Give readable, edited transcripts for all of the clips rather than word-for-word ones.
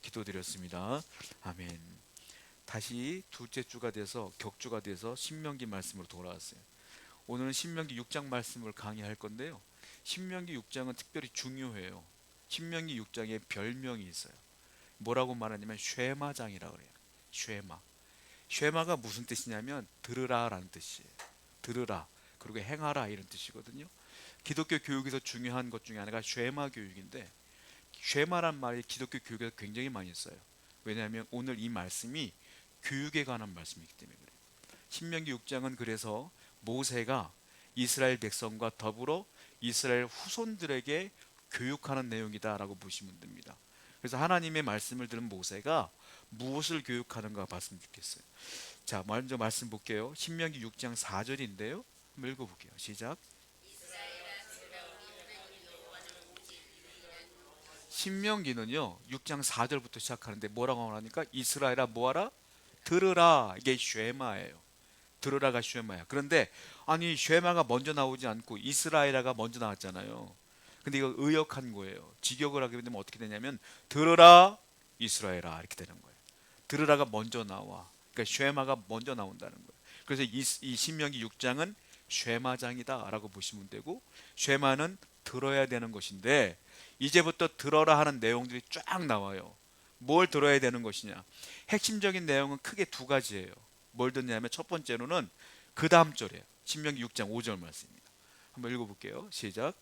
기도드렸습니다. 아멘. 다시 둘째 주가 돼서 격주가 돼서 신명기 말씀으로 돌아왔어요. 오늘은 신명기 6장 말씀을 강의할 건데요. 신명기 6장은 특별히 중요해요. 신명기 6장에 별명이 있어요. 뭐라고 말하냐면 쉐마장이라고 그래요. 쉐마. 쉐마가 무슨 뜻이냐면 들으라라는 뜻이에요. 들으라 그리고 행하라 이런 뜻이거든요. 기독교 교육에서 중요한 것 중에 하나가 쉐마 교육인데, 쉐마란 말이 기독교 교육에서 굉장히 많이 써요. 왜냐하면 오늘 이 말씀이 교육에 관한 말씀이기 때문에 그래요. 신명기 6장은 그래서 모세가 이스라엘 백성과 더불어 이스라엘 후손들에게 교육하는 내용이다라고 보시면 됩니다. 그래서 하나님의 말씀을 들은 모세가 무엇을 교육하는가 봤으면 좋겠어요. 자, 먼저 말씀 볼게요. 신명기 6장 4절인데요. 한번 읽어볼게요. 시작. 신명기는요 6장 4절부터 시작하는데 뭐라고 하니까 이스라엘아 뭐하라? 들으라. 이게 쉐마예요. 들으라가 쉐마야. 그런데 아니 쉐마가 먼저 나오지 않고 이스라엘아가 먼저 나왔잖아요. 근데 이거 의역한 거예요. 직역을 하게 되면 어떻게 되냐면 들으라 이스라엘아 이렇게 되는 거예요. 들으라가 먼저 나와. 그러니까 쉐마가 먼저 나온다는 거예요. 그래서 이 신명기 6장은 쉐마장이다 라고 보시면 되고, 쉐마는 들어야 되는 것인데 이제부터 들어라 하는 내용들이 쫙 나와요. 뭘 들어야 되는 것이냐. 핵심적인 내용은 크게 두 가지예요. 뭘 듣냐면 첫 번째로는 그 다음 절이에요. 신명기 6장 5절 말씀입니다. 한번 읽어볼게요. 시작.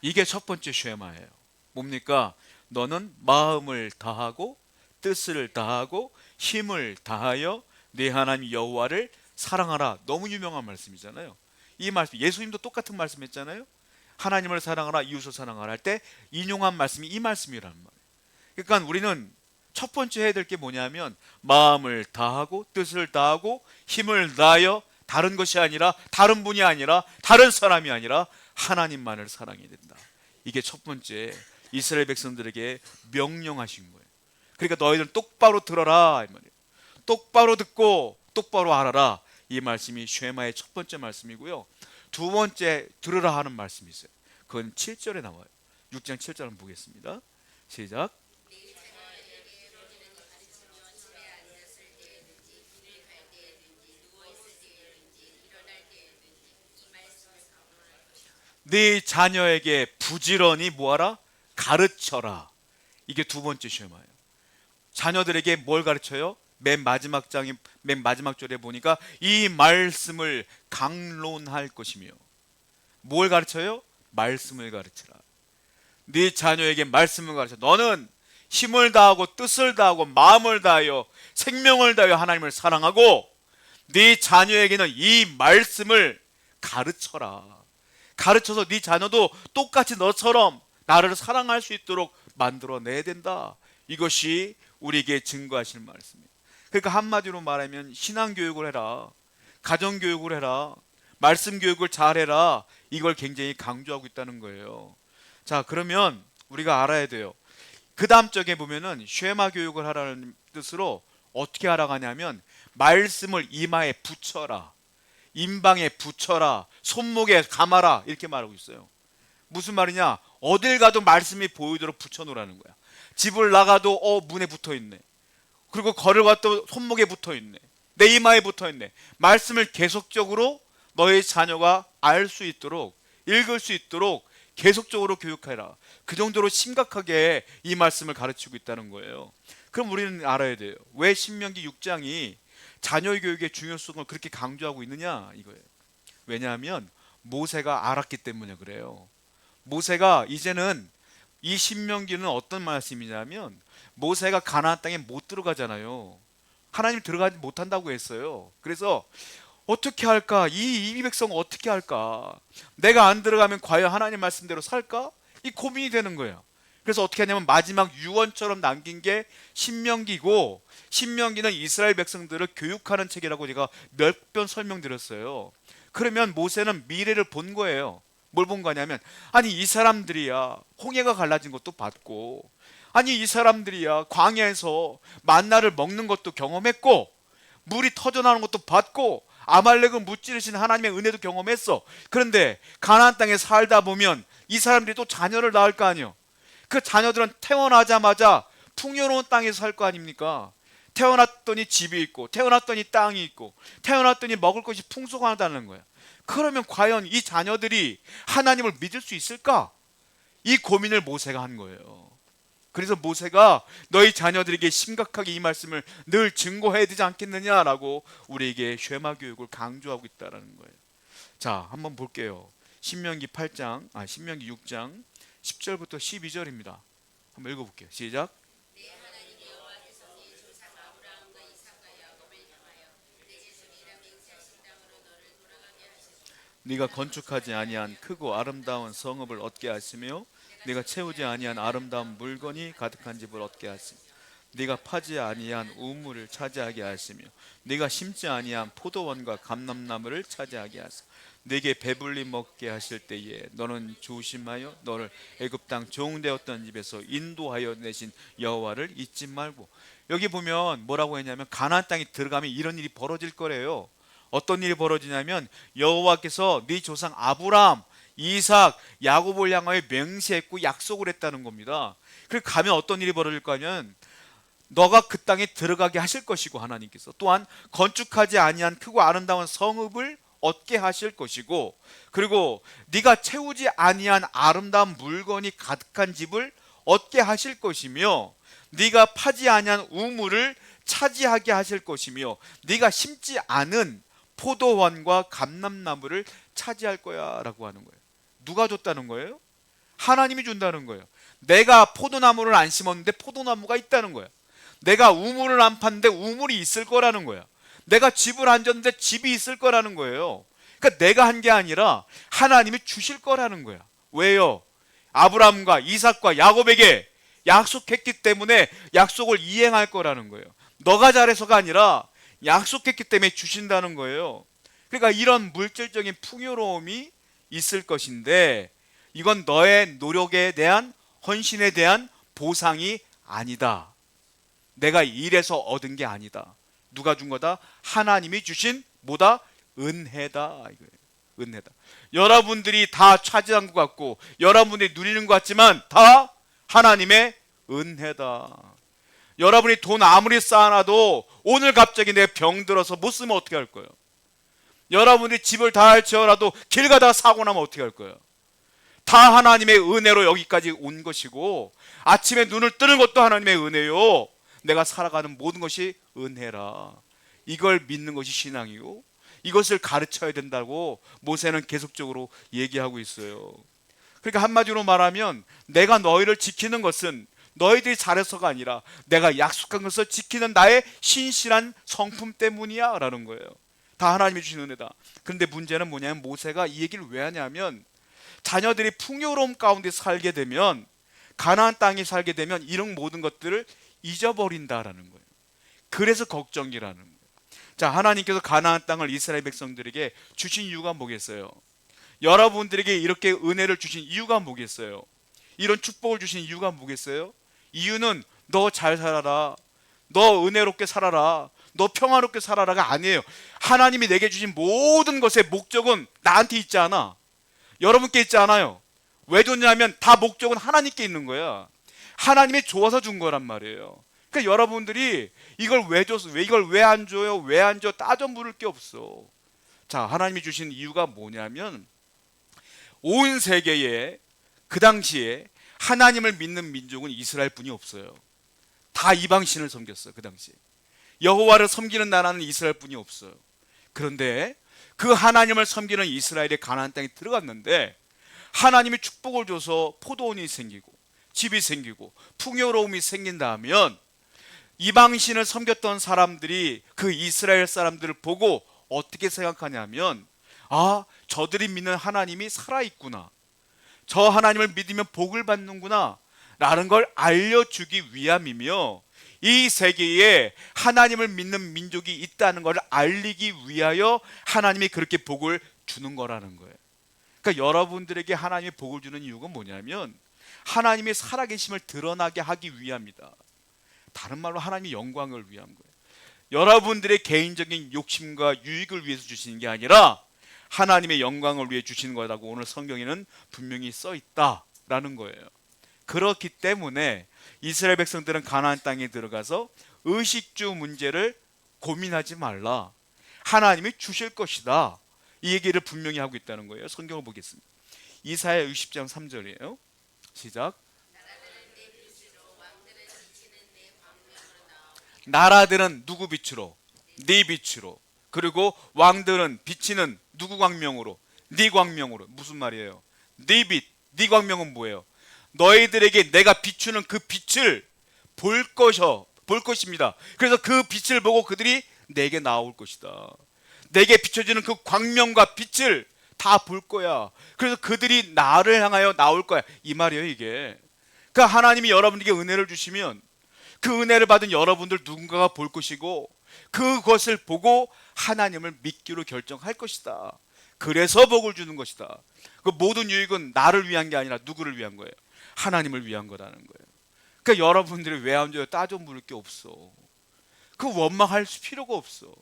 이게 첫 번째 쉐마예요. 뭡니까? 너는 마음을 다하고 뜻을 다하고 힘을 다하여 네 하나님 여호와를 사랑하라. 너무 유명한 말씀이잖아요. 이 말씀 예수님도 똑같은 말씀했잖아요. 하나님을 사랑하라 이웃을 사랑하라 할 때 인용한 말씀이 이 말씀이란 말이에요. 그러니까 우리는 첫 번째 해야 될 게 뭐냐면 마음을 다하고 뜻을 다하고 힘을 다하여 다른 것이 아니라 다른 분이 아니라 다른 사람이 아니라 하나님만을 사랑해야 된다. 이게 첫 번째 이스라엘 백성들에게 명령하신 거예요. 그러니까 너희들 똑바로 들어라 이 말이에요. 똑바로 듣고 똑바로 알아라. 이 말씀이 쉐마의 첫 번째 말씀이고요. 두 번째 들으라 하는 말씀이 있어요. 그건 7절에 나와요. 6장 7절 한번 보겠습니다. 시작. 네 자녀에게 부지런히 뭐하라? 가르쳐라. 이게 두 번째 쉐마예요. 자녀들에게 뭘 가르쳐요? 맨 마지막 절에 보니까 이 말씀을 강론할 것이며, 뭘 가르쳐요? 말씀을 가르치라. 네 자녀에게 말씀을 가르쳐. 너는 힘을 다하고 뜻을 다하고 마음을 다하여 생명을 다하여 하나님을 사랑하고 네 자녀에게는 이 말씀을 가르쳐라. 가르쳐서 네 자녀도 똑같이 너처럼 나를 사랑할 수 있도록 만들어내야 된다. 이것이 우리에게 증거하실 말씀입니다. 그러니까 한마디로 말하면 신앙교육을 해라, 가정교육을 해라, 말씀교육을 잘해라. 이걸 굉장히 강조하고 있다는 거예요. 자, 그러면 우리가 알아야 돼요. 그 다음 쪽에 보면은 쉐마 교육을 하라는 뜻으로 어떻게 하라고 하냐면 말씀을 이마에 붙여라, 임방에 붙여라, 손목에 감아라 이렇게 말하고 있어요. 무슨 말이냐? 어딜 가도 말씀이 보이도록 붙여놓으라는 거야. 집을 나가도 문에 붙어있네. 그리고 걸어가도 손목에 붙어있네. 내 이마에 붙어있네. 말씀을 계속적으로 너의 자녀가 알 수 있도록, 읽을 수 있도록 계속적으로 교육해라. 그 정도로 심각하게 이 말씀을 가르치고 있다는 거예요. 그럼 우리는 알아야 돼요. 왜 신명기 6장이 자녀 교육의 중요성을 그렇게 강조하고 있느냐 이거예요. 왜냐하면 모세가 알았기 때문에 그래요. 모세가 이제는 이 신명기는 어떤 말씀이냐면 모세가 가나안 땅에 못 들어가잖아요. 하나님 들어가지 못한다고 했어요. 그래서 어떻게 할까? 이 백성 어떻게 할까? 내가 안 들어가면 과연 하나님 말씀대로 살까? 이 고민이 되는 거예요. 그래서 어떻게 하냐면 마지막 유언처럼 남긴 게 신명기고, 신명기는 이스라엘 백성들을 교육하는 책이라고 제가 몇 번 설명드렸어요. 그러면 모세는 미래를 본 거예요. 뭘 본 거냐면 아니 이 사람들이야 홍해가 갈라진 것도 봤고, 아니 이 사람들이야 광야에서 만나를 먹는 것도 경험했고, 물이 터져나오는 것도 봤고, 아말렉을 무찌르신 하나님의 은혜도 경험했어. 그런데 가나안 땅에 살다 보면 이 사람들이 또 자녀를 낳을 거 아니에요. 그 자녀들은 태어나자마자 풍요로운 땅에서 살 거 아닙니까? 태어났더니 집이 있고, 태어났더니 땅이 있고, 태어났더니 먹을 것이 풍성하다는 거예요. 그러면 과연 이 자녀들이 하나님을 믿을 수 있을까? 이 고민을 모세가 한 거예요. 그래서 모세가 너희 자녀들에게 심각하게 이 말씀을 늘 증거해야 되지 않겠느냐라고 우리에게 쉐마 교육을 강조하고 있다는 거예요. 자, 한번 볼게요. 신명기 6장 10절부터 12절입니다. 한번 읽어볼게요. 시작. 네가 건축하지 아니한 크고 아름다운 성읍을 얻게 하시며 네가 채우지 아니한 아름다운 물건이 가득한 집을 얻게 하시며 네가 파지 아니한 우물을 차지하게 하시며 네가 심지 아니한 포도원과 감람나무를 차지하게 하시며 네게 배불리 먹게 하실 때에 너는 조심하여 너를 애굽 땅 종되었던 집에서 인도하여 내신 여호와를 잊지 말고. 여기 보면 뭐라고 했냐면 가나안 땅에 들어가면 이런 일이 벌어질 거래요. 어떤 일이 벌어지냐면 여호와께서 네 조상 아브라함, 이삭, 야곱을 향하여 맹세했고 약속을 했다는 겁니다. 그리고 가면 어떤 일이 벌어질 거냐면 너가 그 땅에 들어가게 하실 것이고, 하나님께서 또한 건축하지 아니한 크고 아름다운 성읍을 얻게 하실 것이고, 그리고 네가 채우지 아니한 아름다운 물건이 가득한 집을 얻게 하실 것이며 네가 파지 아니한 우물을 차지하게 하실 것이며 네가 심지 않은 포도원과 감람나무를 차지할 거야 라고 하는 거예요. 누가 줬다는 거예요? 하나님이 준다는 거예요. 내가 포도나무를 안 심었는데 포도나무가 있다는 거예요. 내가 우물을 안 팠는데 우물이 있을 거라는 거야. 내가 집을 안 졌는데 집이 있을 거라는 거예요. 그러니까 내가 한 게 아니라 하나님이 주실 거라는 거야. 왜요? 아브라함과 이삭과 야곱에게 약속했기 때문에 약속을 이행할 거라는 거예요. 너가 잘해서가 아니라 약속했기 때문에 주신다는 거예요. 그러니까 이런 물질적인 풍요로움이 있을 것인데 이건 너의 노력에 대한, 헌신에 대한 보상이 아니다. 내가 일해서 얻은 게 아니다. 누가 준 거다? 하나님이 주신 뭐다? 은혜다 이거예요. 은혜다. 여러분들이 다 차지한 것 같고 여러분들이 누리는 것 같지만 다 하나님의 은혜다. 여러분이 돈 아무리 쌓아놔도 오늘 갑자기 내 병 들어서 못 쓰면 어떻게 할 거예요? 여러분들이 집을 다 지어놔도 길 가다가 사고 나면 어떻게 할 거예요? 다 하나님의 은혜로 여기까지 온 것이고 아침에 눈을 뜨는 것도 하나님의 은혜요. 내가 살아가는 모든 것이 은혜라. 이걸 믿는 것이 신앙이고 이것을 가르쳐야 된다고 모세는 계속적으로 얘기하고 있어요. 그러니까 한마디로 말하면 내가 너희를 지키는 것은 너희들이 잘해서가 아니라 내가 약속한 것을 지키는 나의 신실한 성품 때문이야 라는 거예요. 다 하나님이 주신 은혜다. 그런데 문제는 뭐냐면 모세가 이 얘기를 왜 하냐면 자녀들이 풍요로움 가운데 살게 되면, 가나안 땅에 살게 되면 이런 모든 것들을 잊어버린다라는 거예요. 그래서 걱정이라는 거예요. 자, 하나님께서 가나안 땅을 이스라엘 백성들에게 주신 이유가 뭐겠어요? 여러분들에게 이렇게 은혜를 주신 이유가 뭐겠어요? 이런 축복을 주신 이유가 뭐겠어요? 이유는 너 잘 살아라, 너 은혜롭게 살아라, 너 평화롭게 살아라가 아니에요. 하나님이 내게 주신 모든 것의 목적은 나한테 있지 않아. 여러분께 있지 않아요. 왜 줬냐면 다 목적은 하나님께 있는 거야. 하나님이 좋아서 준 거란 말이에요. 그러니까 여러분들이 이걸 왜 줬어? 이걸 왜 안 줘요? 왜 안 줘? 따져 물을 게 없어. 자, 하나님이 주신 이유가 뭐냐면 온 세계에 그 당시에 하나님을 믿는 민족은 이스라엘뿐이 없어요. 다 이방신을 섬겼어요. 그 당시에 여호와를 섬기는 나라는 이스라엘뿐이 없어요. 그런데 그 하나님을 섬기는 이스라엘이 가나안 땅에 들어갔는데 하나님이 축복을 줘서 포도원이 생기고 집이 생기고 풍요로움이 생긴다면 이방신을 섬겼던 사람들이 그 이스라엘 사람들을 보고 어떻게 생각하냐면, 아, 저들이 믿는 하나님이 살아있구나, 저 하나님을 믿으면 복을 받는구나 라는 걸 알려주기 위함이며 이 세계에 하나님을 믿는 민족이 있다는 걸 알리기 위하여 하나님이 그렇게 복을 주는 거라는 거예요. 그러니까 여러분들에게 하나님이 복을 주는 이유가 뭐냐면 하나님의 살아계심을 드러나게 하기 위함이다. 다른 말로 하나님의 영광을 위한 거예요. 여러분들의 개인적인 욕심과 유익을 위해서 주시는 게 아니라 하나님의 영광을 위해 주시는 거라고 오늘 성경에는 분명히 써 있다라는 거예요. 그렇기 때문에 이스라엘 백성들은 가나안 땅에 들어가서 의식주 문제를 고민하지 말라. 하나님이 주실 것이다. 이 얘기를 분명히 하고 있다는 거예요. 성경을 보겠습니다. 이사야 60장 3절이에요. 시작. 나라들은 누구 빛으로? 네 빛으로. 그리고 왕들은 비치는 누구 광명으로? 네 광명으로. 무슨 말이에요? 네 빛, 네 광명은 뭐예요? 너희들에게 내가 비추는 그 빛을 볼 것입니다. 그래서 그 빛을 보고 그들이 내게 나올 것이다. 내게 비춰지는 그 광명과 빛을 다 볼 거야. 그래서 그들이 나를 향하여 나올 거야. 이 말이에요, 이게. 그러니까 하나님이 여러분에게 은혜를 주시면 그 은혜를 받은 여러분들 누군가가 볼 것이고 그것을 보고 하나님을 믿기로 결정할 것이다. 그래서 복을 주는 것이다. 그 모든 유익은 나를 위한 게 아니라 누구를 위한 거예요? 하나님을 위한 거라는 거예요. 그러니까 여러분들이 왜 안 줘요? 따져 물을 게 없어. 그 원망할 필요가 없어.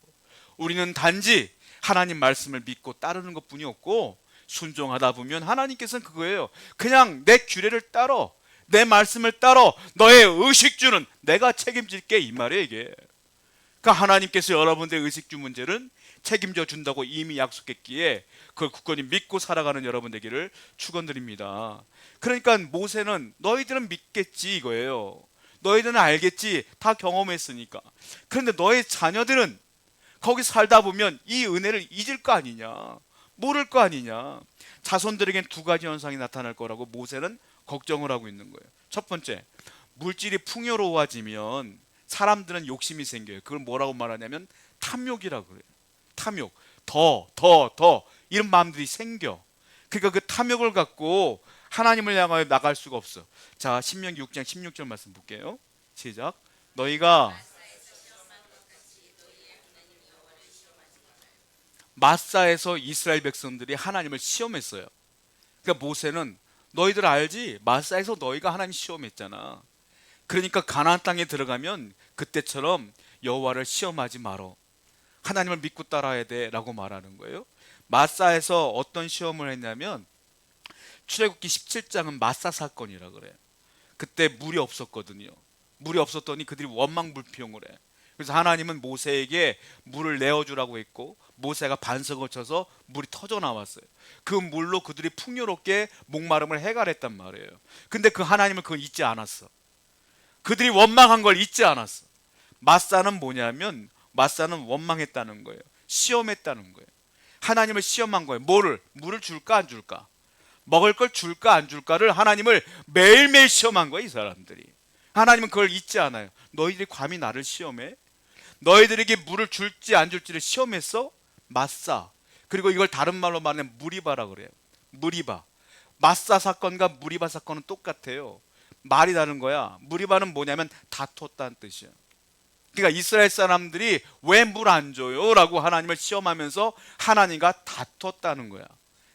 우리는 단지 하나님 말씀을 믿고 따르는 것뿐이 없고 순종하다 보면 하나님께서는 그거예요. 그냥 내 규례를 따라, 내 말씀을 따라 너의 의식주는 내가 책임질게, 이 말이에요, 이게. 그러니까 하나님께서 여러분들의 의식주 문제는 책임져 준다고 이미 약속했기에 그걸 굳건히 믿고 살아가는 여러분 되기를 축원드립니다. 그러니까 모세는 너희들은 믿겠지 이거예요. 너희들은 알겠지, 다 경험했으니까. 그런데 너의 자녀들은 거기 살다 보면 이 은혜를 잊을 거 아니냐, 모를 거 아니냐. 자손들에겐 두 가지 현상이 나타날 거라고 모세는 걱정을 하고 있는 거예요. 첫 번째, 물질이 풍요로워지면 사람들은 욕심이 생겨요. 그걸 뭐라고 말하냐면 탐욕이라고 그래요. 탐욕, 더 이런 마음들이 생겨. 그러니까 그 탐욕을 갖고 하나님을 향하여 나갈 수가 없어. 자, 신명기 6장 16절 말씀 볼게요. 시작. 너희가 마사에서 이스라엘 백성들이 하나님을 시험했어요. 그러니까 모세는 너희들 알지? 마사에서 너희가 하나님 시험했잖아. 그러니까 가나안 땅에 들어가면 그때처럼 여호와를 시험하지 말어. 하나님을 믿고 따라야 돼라고 말하는 거예요. 마사에서 어떤 시험을 했냐면 출애굽기 17장은 마사 사건이라 그래요. 그때 물이 없었거든요. 물이 없었더니 그들이 원망불평을 해. 그래서 하나님은 모세에게 물을 내어주라고 했고 모세가 반석을 쳐서 물이 터져 나왔어요. 그 물로 그들이 풍요롭게 목마름을 해결했단 말이에요. 근데 그 하나님은 그걸 잊지 않았어. 그들이 원망한 걸 잊지 않았어. 마사는 뭐냐면 마사는 원망했다는 거예요. 시험했다는 거예요. 하나님을 시험한 거예요. 물을 줄까 안 줄까? 먹을 걸 줄까 안 줄까를 하나님을 매일매일 시험한 거예요, 이 사람들이. 하나님은 그걸 잊지 않아요. 너희들이 감히 나를 시험해? 너희들에게 물을 줄지 안 줄지를 시험했어? 마사. 그리고 이걸 다른 말로 말하면 무리바라 그래요. 무리바. 마사 사건과 무리바 사건은 똑같아요. 말이 다른 거야. 무리바는 뭐냐면 다퉜다는 뜻이야. 그러니까 이스라엘 사람들이 왜 물 안 줘요? 라고 하나님을 시험하면서 하나님과 다퉜다는 거야.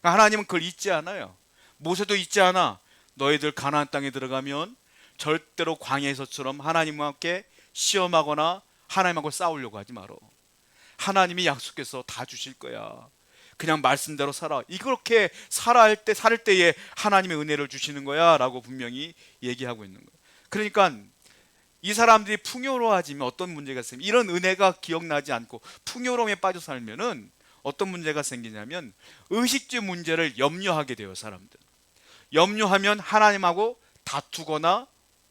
그러니까 하나님은 그걸 잊지 않아요. 모세도 잊지 않아. 너희들 가나안 땅에 들어가면 절대로 광야에서처럼 하나님과 함께 시험하거나 하나님하고 싸우려고 하지 말어. 하나님이 약속해서 다 주실 거야. 그냥 말씀대로 살아. 이렇게 살 때에 하나님의 은혜를 주시는 거야 라고 분명히 얘기하고 있는 거예요. 그러니까 이 사람들이 풍요로워지면 어떤 문제가 있으면 이런 은혜가 기억나지 않고 풍요로움에 빠져 살면은 어떤 문제가 생기냐면 의식주 문제를 염려하게 돼요. 사람들 염려하면 하나님하고 다투거나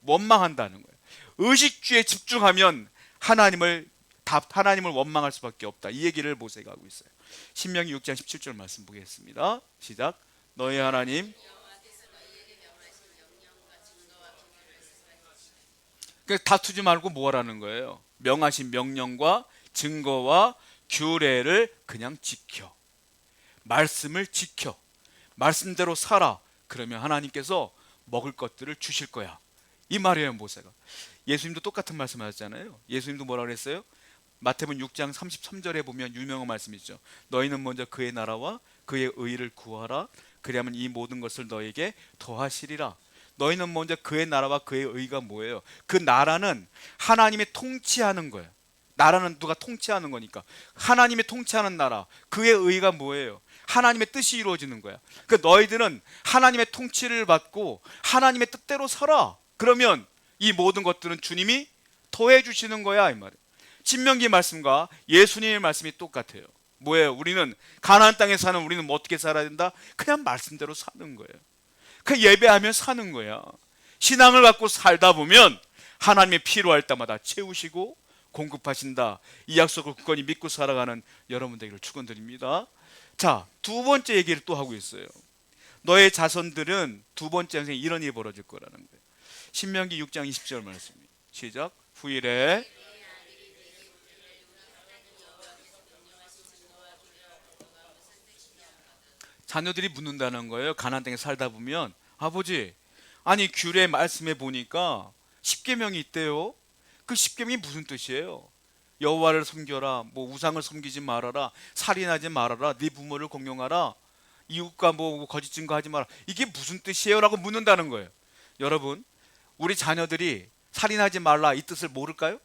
원망한다는 거예요. 의식주에 집중하면 하나님을 원망할 수밖에 없다. 이 얘기를 모세가 하고 있어요. 신명기 6장 17절 말씀 보겠습니다. 시작. 너희 하나님. 다투지 말고 뭐 하라는 거예요? 명하신 명령과 증거와 규례를 그냥 지켜. 말씀을 지켜. 말씀대로 살아. 그러면 하나님께서 먹을 것들을 주실 거야. 이 말이에요, 모세가. 예수님도 똑같은 말씀 하셨잖아요. 예수님도 뭐라 그랬어요? 마태복음 6장 33절에 보면 유명한 말씀이 있죠. 너희는 먼저 그의 나라와 그의 의를 구하라. 그리하면 이 모든 것을 너에게 더하시리라. 너희는 먼저 그의 나라와 그의 의가 뭐예요? 그 나라는 하나님이 통치하는 거예요. 나라는 누가 통치하는 거니까. 하나님이 통치하는 나라. 그의 의가 뭐예요? 하나님의 뜻이 이루어지는 거야. 그러니까 너희들은 하나님의 통치를 받고 하나님의 뜻대로 살아. 그러면 이 모든 것들은 주님이 더해 주시는 거야, 이 말이에요. 신명기 말씀과 예수님의 말씀이 똑같아요. 뭐예요? 우리는 가나안 땅에 사는 우리는 뭐 어떻게 살아야 된다? 그냥 말씀대로 사는 거예요. 그냥 예배하며 사는 거야. 신앙을 갖고 살다 보면 하나님의 필요할 때마다 채우시고 공급하신다. 이 약속을 굳건히 믿고 살아가는 여러분 되기를 축원드립니다. 자, 두 번째 얘기를 또 하고 있어요. 너의 자손들은 두 번째 영생에 이런 일이 벌어질 거라는 거예요. 신명기 6장 20절 말씀입니다. 시작. 후일에 자녀들이 묻는다는 거예요. 가나안 땅에 살다 보면 아버지, 아니 규례 말씀에 보니까 10계명이 있대요. 그 10계명이 무슨 뜻이에요? 여호와를 섬겨라, 뭐 우상을 섬기지 말아라, 살인하지 말아라, 네 부모를 공경하라, 이웃과 뭐 거짓 증거하지 마라. 이게 무슨 뜻이에요? 라고 묻는다는 거예요. 여러분, 우리 자녀들이 살인하지 말라 이 뜻을 모를까요?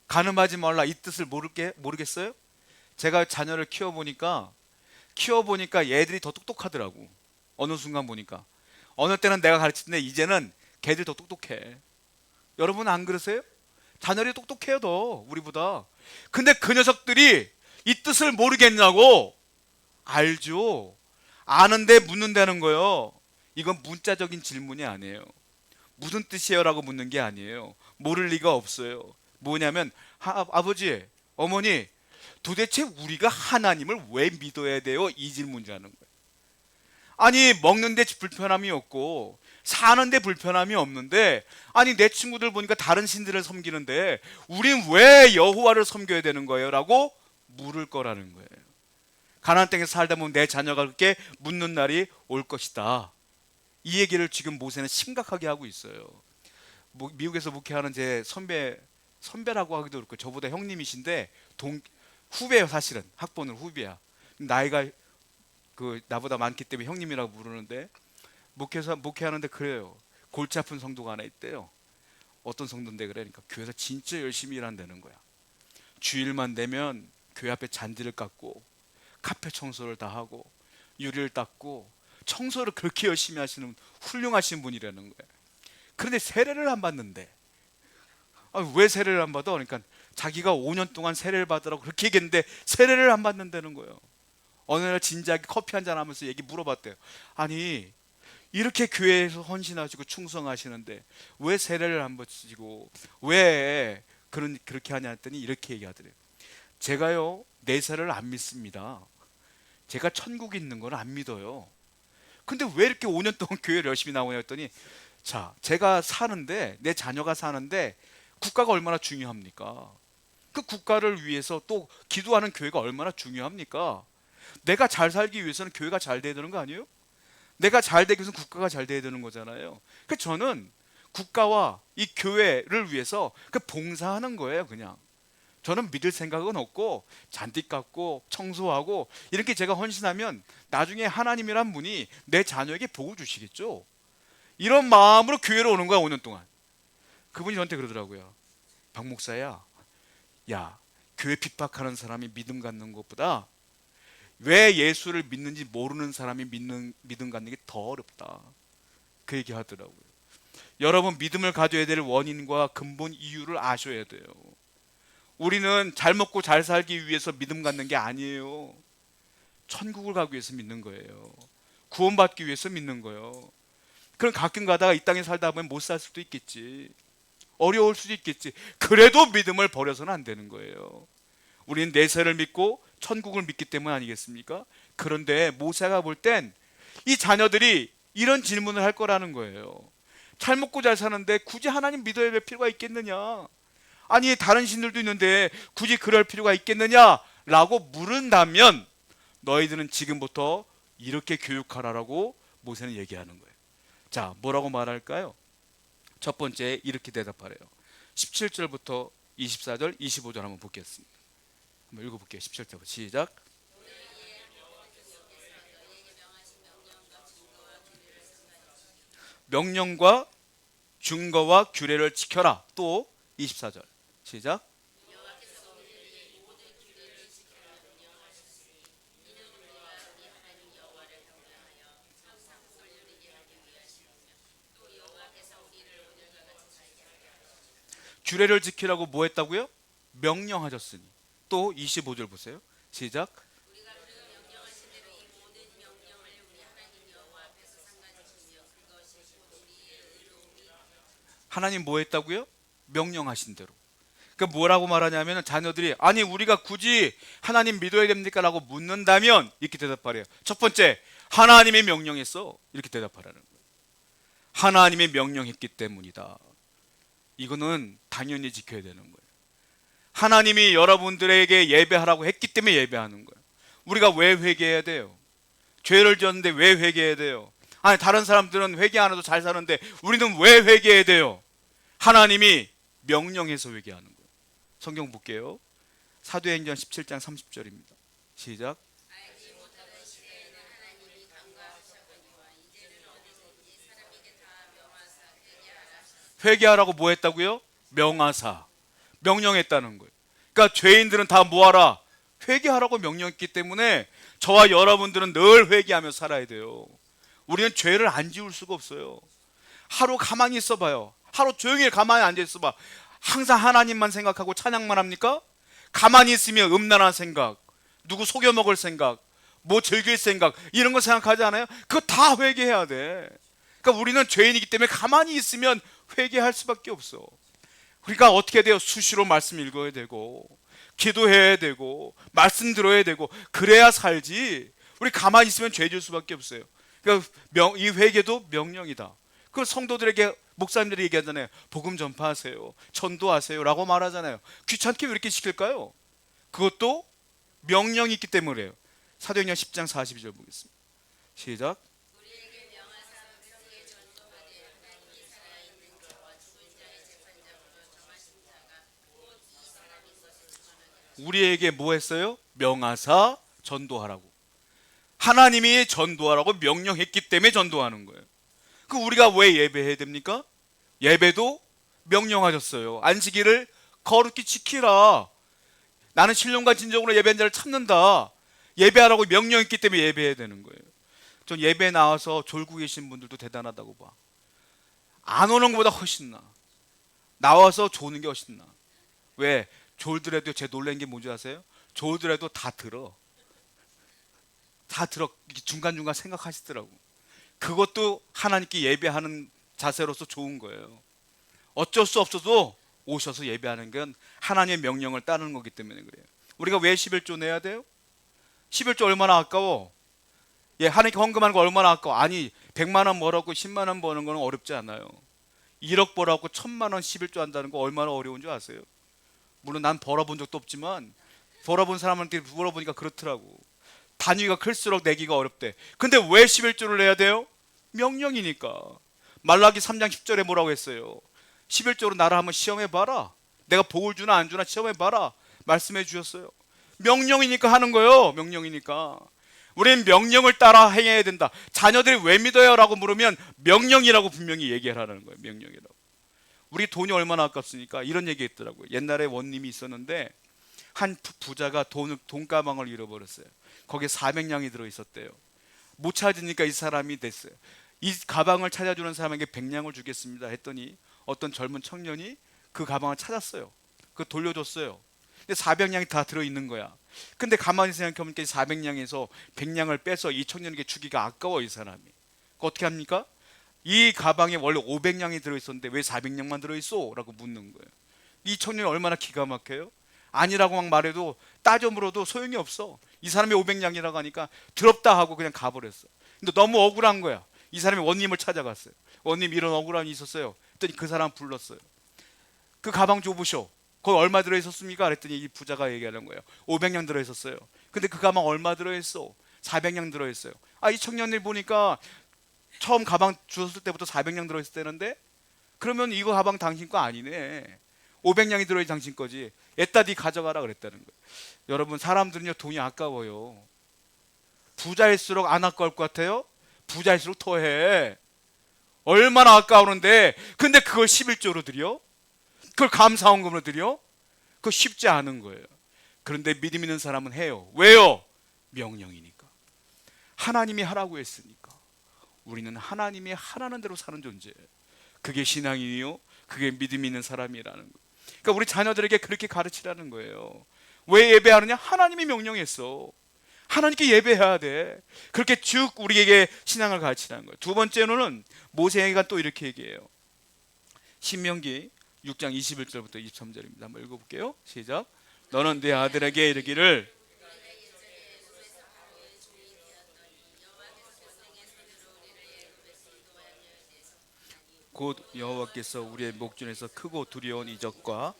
간음하지 말라 이 뜻을 모르겠어요? 제가 자녀를 키워보니까 얘들이 더 똑똑하더라고. 어느 순간 보니까 어느 때는 내가 가르치는데 이제는 걔들이 더 똑똑해. 여러분 안 그러세요? 자녀들이 똑똑해요 더 우리보다. 근데 그 녀석들이 이 뜻을 모르겠냐고. 알죠. 아는데 묻는다는 거예요. 이건 문자적인 질문이 아니에요. 무슨 뜻이에요? 라고 묻는 게 아니에요. 모를 리가 없어요. 뭐냐면 아버지, 어머니, 도대체 우리가 하나님을 왜 믿어야 돼요? 이 질문이라는 거예요. 아니 먹는데 불편함이 없고 사는데 불편함이 없는데, 아니 내 친구들 보니까 다른 신들을 섬기는데 우린 왜 여호와를 섬겨야 되는 거예요? 라고 물을 거라는 거예요. 가나안 땅에 살다 보면 내 자녀가 그렇게 묻는 날이 올 것이다. 이 얘기를 지금 모세는 심각하게 하고 있어요. 미국에서 목회하는 제 선배라고 하기도 그렇고 저보다 형님이신데 후배예요. 사실은 학번은 후배야. 나이가 나보다 많기 때문에 형님이라고 부르는데 목회하는데 그래요. 골치 아픈 성도가 하나 있대요. 어떤 성도인데 그러니까 교회에서 진짜 열심히 일한다는 거야. 주일만 되면 교회 앞에 잔디를 깎고 카페 청소를 다 하고 유리를 닦고 청소를 그렇게 열심히 하시는 훌륭하신 분이라는 거예요. 그런데 세례를 안 받는데, 왜 세례를 안 받아? 그러니까 자기가 5년 동안 세례를 받으라고 그렇게 얘기했는데 세례를 안 받는다는 거예요. 어느 날 진지하게 커피 한잔 하면서 얘기 물어봤대요. 아니 이렇게 교회에서 헌신하시고 충성하시는데 왜 세례를 안 받으시고 왜 그렇게 하냐 했더니 이렇게 얘기하더래요. 제가요 내세를 안 믿습니다. 제가 천국에 있는 건 안 믿어요. 근데 왜 이렇게 5년 동안 교회를 열심히 나오냐 했더니, 자, 제가 사는데 내 자녀가 사는데 국가가 얼마나 중요합니까? 그 국가를 위해서 또 기도하는 교회가 얼마나 중요합니까? 내가 잘 살기 위해서는 교회가 잘 돼야 되는 거 아니에요? 내가 잘 되기 위해서는 국가가 잘 돼야 되는 거잖아요. 그래서 저는 국가와 이 교회를 위해서 봉사하는 거예요. 그냥 저는 믿을 생각은 없고 잔디 깎고 청소하고 이렇게 제가 헌신하면 나중에 하나님이란 분이 내 자녀에게 복을 주시겠죠. 이런 마음으로 교회로 오는 거야. 5년 동안. 그분이 저한테 그러더라고요. 박 목사야, 야, 교회 핍박하는 사람이 믿음 갖는 것보다 왜 예수를 믿는지 모르는 사람이 믿음 갖는 게 더 어렵다. 그 얘기 하더라고요. 여러분, 믿음을 가져야 될 원인과 근본 이유를 아셔야 돼요. 우리는 잘 먹고 잘 살기 위해서 믿음 갖는 게 아니에요. 천국을 가기 위해서 믿는 거예요. 구원받기 위해서 믿는 거예요. 그럼 가끔 가다가 이 땅에 살다 보면 못 살 수도 있겠지. 어려울 수도 있겠지. 그래도 믿음을 버려서는 안 되는 거예요. 우리는 내세를 믿고 천국을 믿기 때문 아니겠습니까? 그런데 모세가 볼 땐 이 자녀들이 이런 질문을 할 거라는 거예요. 잘 먹고 잘 사는데 굳이 하나님 믿어야 될 필요가 있겠느냐? 아니 다른 신들도 있는데 굳이 그럴 필요가 있겠느냐? 라고 물은다면 너희들은 지금부터 이렇게 교육하라라고 모세는 얘기하는 거예요. 자, 뭐라고 말할까요? 첫 번째 이렇게 대답하래요. 17절부터 24절, 25절 한번 보겠습니다. 한번 읽어볼게요. 17절부터 시작. 명령과 증거와 규례를 지켜라. 또 24절 시작. 규례를 지키라고 뭐 했다고요? 명령하셨으니. 또 25절 보세요. 시작. 하나님 뭐 했다고요? 명령하신 대로. 그러니까 뭐라고 말하냐면 자녀들이 아니 우리가 굳이 하나님 믿어야 됩니까? 라고 묻는다면 이렇게 대답하래요. 첫 번째, 하나님이 명령했어. 이렇게 대답하라는 거예요. 하나님이 명령했기 때문이다. 이거는 당연히 지켜야 되는 거예요. 하나님이 여러분들에게 예배하라고 했기 때문에 예배하는 거예요. 우리가 왜 회개해야 돼요? 죄를 지었는데 왜 회개해야 돼요? 아니 다른 사람들은 회개 안 해도 잘 사는데 우리는 왜 회개해야 돼요? 하나님이 명령해서 회개하는 거예요. 성경 볼게요. 사도행전 17장 30절입니다. 시작. 회개하라고 뭐 했다고요? 명하사. 명령했다는 거예요. 그러니까 죄인들은 다 뭐하라? 회개하라고 명령했기 때문에 저와 여러분들은 늘 회개하며 살아야 돼요. 우리는 죄를 안 지울 수가 없어요. 하루 가만히 있어봐요. 하루 조용히 가만히 앉아 있어봐. 항상 하나님만 생각하고 찬양만 합니까? 가만히 있으면 음란한 생각, 누구 속여먹을 생각, 뭐 즐길 생각 이런 거 생각하지 않아요? 그거 다 회개해야 돼. 그러니까 우리는 죄인이기 때문에 가만히 있으면 회개할 수밖에 없어. 그러니까 어떻게 돼요? 수시로 말씀 읽어야 되고 기도해야 되고 말씀 들어야 되고 그래야 살지. 우리 가만히 있으면 죄 질 수밖에 없어요. 그러니까 이 회개도 명령이다. 그 성도들에게 목사님들이 얘기하잖아요. 복음 전파하세요. 전도하세요. 라고 말하잖아요. 귀찮게 왜 이렇게 시킬까요? 그것도 명령이 있기 때문이에요. 사도행전 10장 42절 보겠습니다. 시작. 우리에게 뭐 했어요? 명하사 전도하라고. 하나님이 전도하라고 명령했기 때문에 전도하는 거예요. 그 우리가 왜 예배해야 됩니까? 예배도 명령하셨어요. 안식일을 거룩히 지키라. 나는 신령과 진정으로 예배한 자를 찾는다. 예배하라고 명령했기 때문에 예배해야 되는 거예요. 전 예배 나와서 졸고 계신 분들도 대단하다고 봐. 안 오는 것보다 훨씬 나. 나와서 조는 게 훨씬 나. 왜? 졸더라도 제 놀란 게 뭔지 아세요? 졸더라도 다 들어. 다 들어. 중간중간 생각하시더라고. 그것도 하나님께 예배하는 자세로서 좋은 거예요. 어쩔 수 없어도 오셔서 예배하는 건 하나님의 명령을 따르는 거기 때문에 그래요. 우리가 왜 11조 내야 돼요? 11조 얼마나 아까워? 예, 하나님께 헌금하는 거 얼마나 아까워? 아니 100만 원 벌었고 10만 원 버는 거는 어렵지 않아요. 1억 벌었고 1000만 원 11조 한다는 거 얼마나 어려운 줄 아세요? 물론 난 벌어본 적도 없지만 벌어본 사람한테 물어보니까 그렇더라고. 단위가 클수록 내기가 어렵대. 근데 왜 11조를 내야 돼요? 명령이니까. 말라기 3장 10절에 뭐라고 했어요? 11조로 나를 한번 시험해봐라. 내가 복을 주나 안 주나 시험해봐라. 말씀해 주셨어요. 명령이니까 하는 거예요. 명령이니까. 우리는 명령을 따라 행해야 된다. 자녀들이 왜 믿어요? 라고 물으면 명령이라고 분명히 얘기하라는 거예요. 명령이라고. 우리 돈이 얼마나 아깝습니까? 이런 얘기 했더라고요. 옛날에 원님이 있었는데 한 부자가 돈가방을 잃어버렸어요. 거기에 400냥이 들어있었대요. 못 찾으니까 이 사람이 됐어요. 이 가방을 찾아주는 사람에게 100냥을 주겠습니다 했더니 어떤 젊은 청년이 그 가방을 찾았어요. 그거 돌려줬어요. 근데 400냥이 다 들어있는 거야. 근데 가만히 생각해보니까 400냥에서 100냥을 빼서 이 청년에게 주기가 아까워. 이 사람이 어떻게 합니까? 이 가방에 원래 500냥이 들어있었는데 왜 400냥만 들어있어? 라고 묻는 거예요. 이 청년이 얼마나 기가 막혀요? 아니라고 막 말해도 따져 물어도 소용이 없어. 이 사람이 500냥이라고 하니까 더럽다 하고 그냥 가버렸어. 근데 너무 억울한 거야. 이 사람이 원님을 찾아갔어요. 원님 이런 억울함이 있었어요. 그랬더니 그 사람 불렀어요. 그 가방 줘보쇼. 거기 얼마 들어있었습니까? 그랬더니 이 부자가 얘기하는 거예요. 500냥 들어있었어요. 근데 그 가방 얼마 들어있어? 400냥 들어있어요. 아, 이 청년을 보니까 처음 가방 주었을 때부터 400냥 들어있었다는데 그러면 이거 가방 당신 거 아니네. 500냥이 들어있는 당신 거지. 애따 니 가져가라 그랬다는 거예요. 여러분 사람들은요 돈이 아까워요. 부자일수록 안 아까울 것 같아요? 부자일수록 더해. 얼마나 아까우는데 근데 그걸 11조로 드려? 그걸 감사헌금으로 드려? 그거 쉽지 않은 거예요. 그런데 믿음 있는 사람은 해요. 왜요? 명령이니까. 하나님이 하라고 했으니까. 우리는 하나님이 하라는 대로 사는 존재예요. 그게 신앙이요. 그게 믿음 있는 사람이라는 거예요. 그러니까 우리 자녀들에게 그렇게 가르치라는 거예요. 왜 예배하느냐? 하나님이 명령했어. 하나님께 예배해야 돼. 그렇게 쭉 우리에게 신앙을 가르치라는 거예요. 두 번째로는 모세가 또 이렇게 얘기해요. 신명기 6장 21절부터 23절입니다. 한번 읽어볼게요. 시작. 너는 네 아들에게 이르기를 곧 여호와께서 우리의 목전에서 크고 두려운 이적과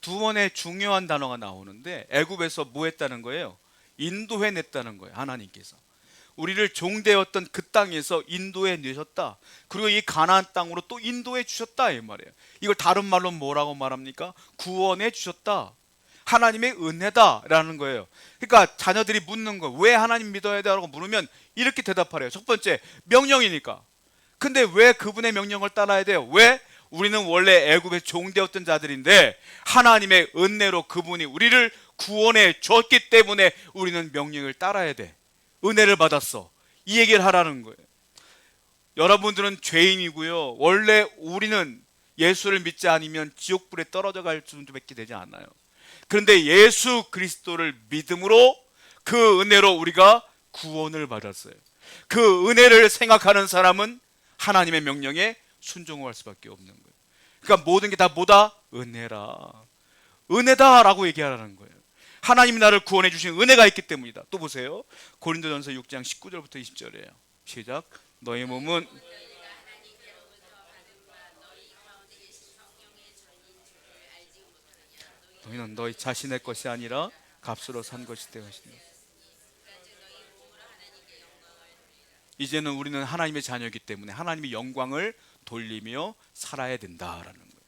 두 번의 중요한 단어가 나오는데 애굽에서 뭐 했다는 거예요? 인도해냈다는 거예요. 하나님께서 우리를 종되었던 그 땅에서 인도해 내셨다. 그리고 이 가나안 땅으로 또 인도해 주셨다 이 말이에요. 이걸 다른 말로 뭐라고 말합니까? 구원해 주셨다. 하나님의 은혜다라는 거예요. 그러니까 자녀들이 묻는 거, 왜 하나님 믿어야 돼라고 물으면 이렇게 대답하래요. 첫 번째, 명령이니까. 근데 왜 그분의 명령을 따라야 돼요? 왜? 우리는 원래 애굽의 종되었던 자들인데 하나님의 은혜로 그분이 우리를 구원해 줬기 때문에 우리는 명령을 따라야 돼. 은혜를 받았어. 이 얘기를 하라는 거예요. 여러분들은 죄인이고요. 원래 우리는 예수를 믿지 않으면 지옥불에 떨어져 갈 수밖에 되지 않아요. 그런데 예수 그리스도를 믿음으로 그 은혜로 우리가 구원을 받았어요. 그 은혜를 생각하는 사람은 하나님의 명령에 순종할 수밖에 없는 거예요. 그러니까 모든 게 다 뭐다? 은혜라. 은혜다라고 얘기하라는 거예요. 하나님이 나를 구원해 주신 은혜가 있기 때문이다. 또 보세요. 고린도전서 6장 19절부터 20절이에요. 시작. 너희 몸은 너희는 너희 자신의 것이 아니라 값으로 산 것이 되었으니 이제는 우리는 하나님의 자녀이기 때문에 하나님의 영광을 돌리며 살아야 된다라는 거예요.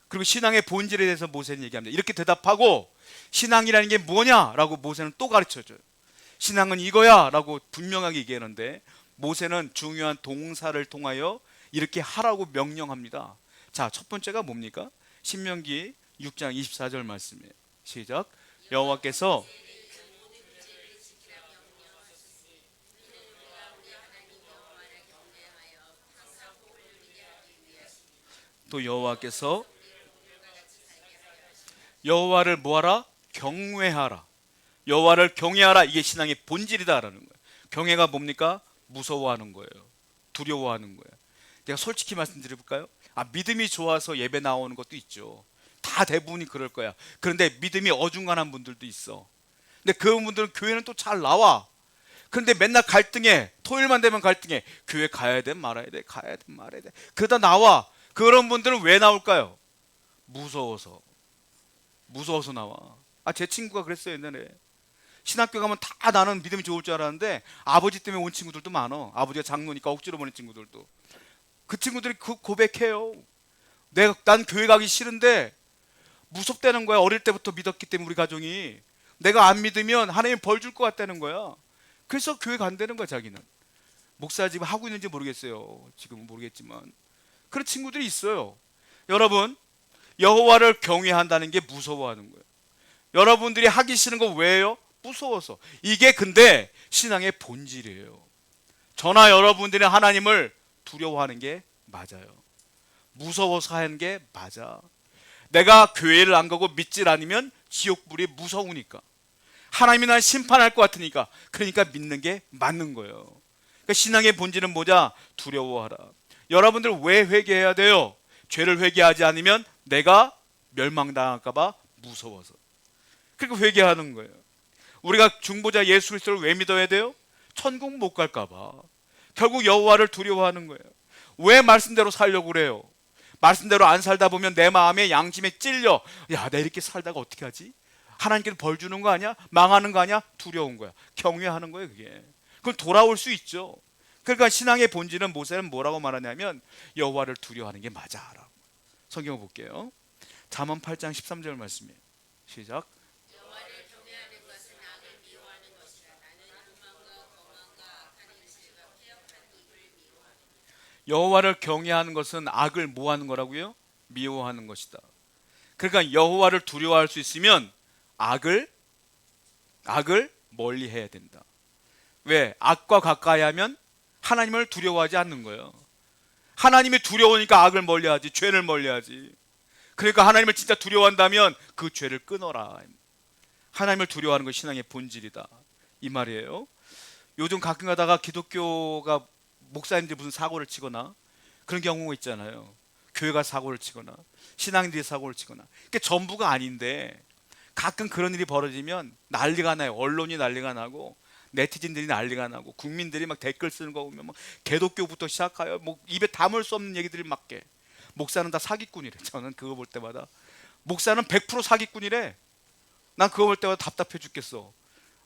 그리고 신앙의 본질에 대해서 모세는 얘기합니다. 이렇게 대답하고 신앙이라는 게 뭐냐라고 모세는 또 가르쳐줘요. 신앙은 이거야 라고 분명하게 얘기하는데 모세는 중요한 동사를 통하여 이렇게 하라고 명령합니다. 자, 첫 번째가 뭡니까? 신명기 6장 24절 말씀이에요. 시작. 여호와께서 또 여호와를 뭐하라? 경외하라. 여호와를 경외하라. 이게 신앙의 본질이다라는 거예요. 경외가 뭡니까? 무서워하는 거예요. 두려워하는 거예요. 제가 솔직히 말씀드려볼까요? 믿음이 좋아서 예배 나오는 것도 있죠. 다 대부분이 그럴 거야. 그런데 믿음이 어중간한 분들도 있어. 근데 그분들은 교회는 또 잘 나와. 그런데 맨날 갈등해. 토요일만 되면 갈등해. 교회 가야 돼 말아야 돼. 가야 돼 말아야 돼. 그러다 나와. 그런 분들은 왜 나올까요? 무서워서 나와. 제 친구가 그랬어요. 옛날에 신학교 가면 다 나는 믿음이 좋을 줄 알았는데 아버지 때문에 온 친구들도 많아. 아버지가 장로니까 억지로 보낸 친구들도. 그 친구들이 고백해요. 난 교회 가기 싫은데 무섭다는 거야. 어릴 때부터 믿었기 때문에 우리 가정이. 내가 안 믿으면 하나님 벌 줄 것 같다는 거야. 그래서 교회 간다는 거야. 자기는 목사 지금 하고 있는지 모르겠어요. 지금은 모르겠지만 그런 친구들이 있어요. 여러분, 여호와를 경외한다는 게 무서워하는 거예요. 여러분들이 하기 싫은 거 왜요? 무서워서. 이게 근데 신앙의 본질이에요. 저나 여러분들이 하나님을 두려워하는 게 맞아요. 무서워서 하는 게 맞아. 내가 교회를 안 가고 믿질 않으면 지옥불이 무서우니까, 하나님이 날 심판할 것 같으니까, 그러니까 믿는 게 맞는 거예요. 그러니까 신앙의 본질은 뭐냐? 두려워하라. 여러분들 왜 회개해야 돼요? 죄를 회개하지 않으면 내가 멸망당할까 봐 무서워서. 그러니까 회개하는 거예요. 우리가 중보자 예수 그리스도를 왜 믿어야 돼요? 천국 못 갈까 봐. 결국 여호와를 두려워하는 거예요. 왜 말씀대로 살려고 그래요? 말씀대로 안 살다 보면 내 마음에 양심에 찔려. 야, 내가 이렇게 살다가 어떻게 하지? 하나님께서 벌 주는 거 아니야? 망하는 거 아니야? 두려운 거야. 경외하는 거예요, 그게. 그럼 돌아올 수 있죠. 그러니까 신앙의 본질은 모세는 뭐라고 말하냐면 여호와를 두려워하는 게 맞아라고. 성경을 볼게요. 잠언 8장 13절 말씀이에요. 시작. 여호와를 경외하는 것은 악을 뭐하는 거라고요? 미워하는 것이다. 그러니까 여호와를 두려워할 수 있으면 악을 멀리 해야 된다. 왜? 악과 가까이 하면 하나님을 두려워하지 않는 거예요. 하나님이 두려우니까 악을 멀리하지, 죄를 멀리하지. 그러니까 하나님을 진짜 두려워한다면 그 죄를 끊어라. 하나님을 두려워하는 것이 신앙의 본질이다, 이 말이에요. 요즘 가끔 가다가 기독교가 목사님들이 무슨 사고를 치거나 그런 경우가 있잖아요. 교회가 사고를 치거나 신앙인들이 사고를 치거나. 그게 전부가 아닌데 가끔 그런 일이 벌어지면 난리가 나요. 언론이 난리가 나고 네티즌들이 난리가 나고 국민들이 막 댓글 쓰는 거 보면 막 개독교부터 시작하여 뭐 입에 담을 수 없는 얘기들이 막 게. 목사는 다 사기꾼이래. 저는 그거 볼 때마다 목사는 100% 사기꾼이래. 난 그거 볼 때마다 답답해 죽겠어.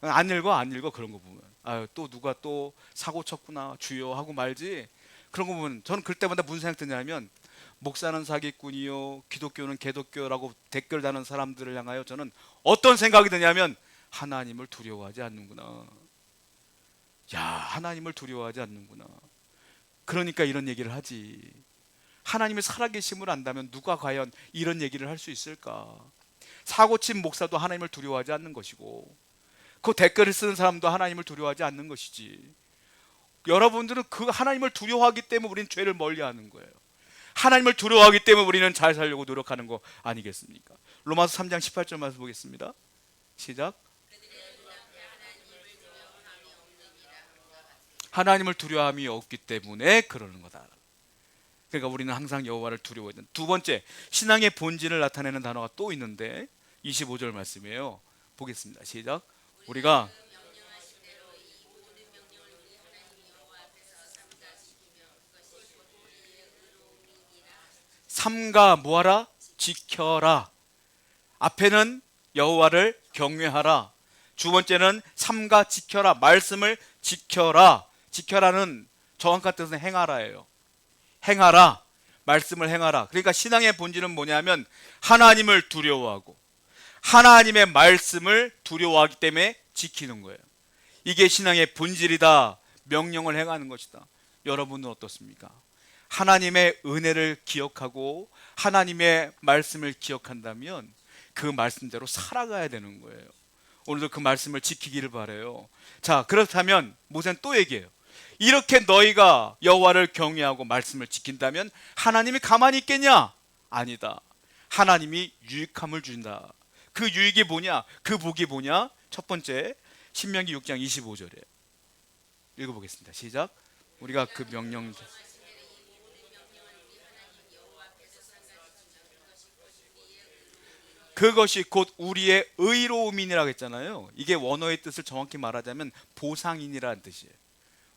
안 읽어 그런 거 보면. 아유, 또 누가 또 사고 쳤구나 주여 하고 말지. 그런 거 보면 저는 그럴 때마다 무슨 생각 드냐면, 목사는 사기꾼이요 기독교는 개독교라고 댓글 다는 사람들을 향하여 저는 어떤 생각이 드냐면, 하나님을 두려워하지 않는구나. 야, 하나님을 두려워하지 않는구나. 그러니까 이런 얘기를 하지. 하나님의 살아계심을 안다면 누가 과연 이런 얘기를 할 수 있을까? 사고친 목사도 하나님을 두려워하지 않는 것이고, 그 댓글을 쓰는 사람도 하나님을 두려워하지 않는 것이지. 여러분들은 그 하나님을 두려워하기 때문에 우리는 죄를 멀리하는 거예요. 하나님을 두려워하기 때문에 우리는 잘 살려고 노력하는 거 아니겠습니까? 로마서 3장 18절 말씀 보겠습니다. 시작. 하나님을 두려워함이 없기 때문에 그러는 거다. 그러니까 우리는 항상 여호와를 두려워해야 된다. 두 번째, 신앙의 본질을 나타내는 단어가 또 있는데 25절 말씀이에요. 보겠습니다. 시작. 우리가 삼가 뭐하라? 지켜라. 앞에는 여호와를 경외하라. 두 번째는 삼가 지켜라. 말씀을 지켜라. 지켜라는 정확한 뜻은 행하라예요. 행하라. 말씀을 행하라. 그러니까 신앙의 본질은 뭐냐면 하나님을 두려워하고 하나님의 말씀을 두려워하기 때문에 지키는 거예요. 이게 신앙의 본질이다. 명령을 행하는 것이다. 여러분은 어떻습니까? 하나님의 은혜를 기억하고 하나님의 말씀을 기억한다면 그 말씀대로 살아가야 되는 거예요. 오늘도 그 말씀을 지키기를 바라요. 자, 그렇다면 모세는 또 얘기해요. 이렇게 너희가 여호와를 경외하고 말씀을 지킨다면 하나님이 가만히 있겠냐? 아니다. 하나님이 유익함을 준다. 그 유익이 뭐냐? 그 복이 뭐냐? 첫 번째, 신명기 6장 25절에 읽어보겠습니다. 시작. 우리가 그 명령, 그것이 곧 우리의 의로움이니라고 했잖아요. 이게 원어의 뜻을 정확히 말하자면 보상이니라는 뜻이에요.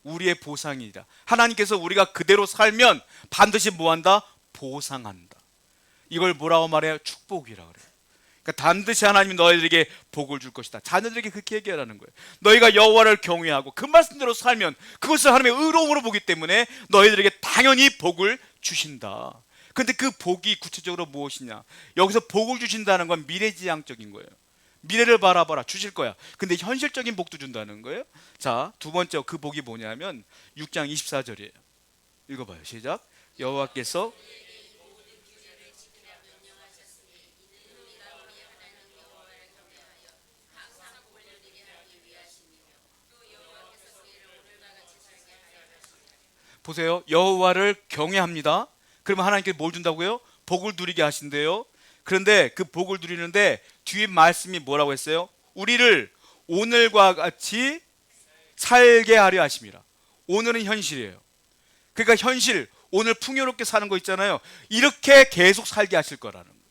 우리의 보상이다. 하나님께서 우리가 그대로 살면 반드시 뭐한다? 보상한다. 이걸 뭐라고 말해요? 축복이라고 그래요. 그러니까 반드시 하나님이 너희들에게 복을 줄 것이다. 자녀들에게 그렇게 얘기하라는 거예요. 너희가 여호와를 경외하고 그 말씀대로 살면 그것을 하나님의 의로움으로 보기 때문에 너희들에게 당연히 복을 주신다. 근데 그 복이 구체적으로 무엇이냐? 여기서 복을 주신다는 건 미래지향적인 거예요. 미래를 바라봐라, 주실 거야. 근데 현실적인 복도 준다는 거예요. 자, 두 번째 그 복이 뭐냐면 6장 24절이에요. 읽어봐요. 시작. 여호와께서 보세요. 여호와를 경외합니다. 그러면 하나님께서 뭘 준다고요? 복을 누리게 하신대요. 그런데 그 복을 누리는데 뒤에 말씀이 뭐라고 했어요? 우리를 오늘과 같이 살게 하려 하심이라. 오늘은 현실이에요. 그러니까 현실, 오늘 풍요롭게 사는 거 있잖아요. 이렇게 계속 살게 하실 거라는 거예요.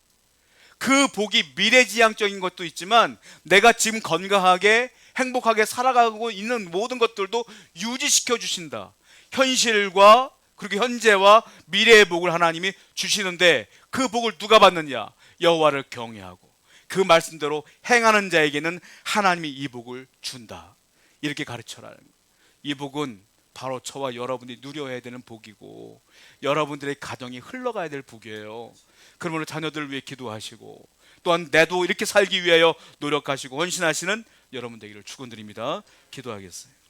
그 복이 미래지향적인 것도 있지만 내가 지금 건강하게 행복하게 살아가고 있는 모든 것들도 유지시켜 주신다. 현실과 그리고 현재와 미래의 복을 하나님이 주시는데 그 복을 누가 받느냐? 여호와를 경외하고 그 말씀대로 행하는 자에게는 하나님이 이 복을 준다. 이렇게 가르쳐라는 거예요. 이 복은 바로 저와 여러분이 누려야 되는 복이고 여러분들의 가정이 흘러가야 될 복이에요. 그러므로 자녀들을 위해 기도하시고 또한 내도 이렇게 살기 위하여 노력하시고 헌신하시는 여러분 되기를 축원드립니다. 기도하겠어요.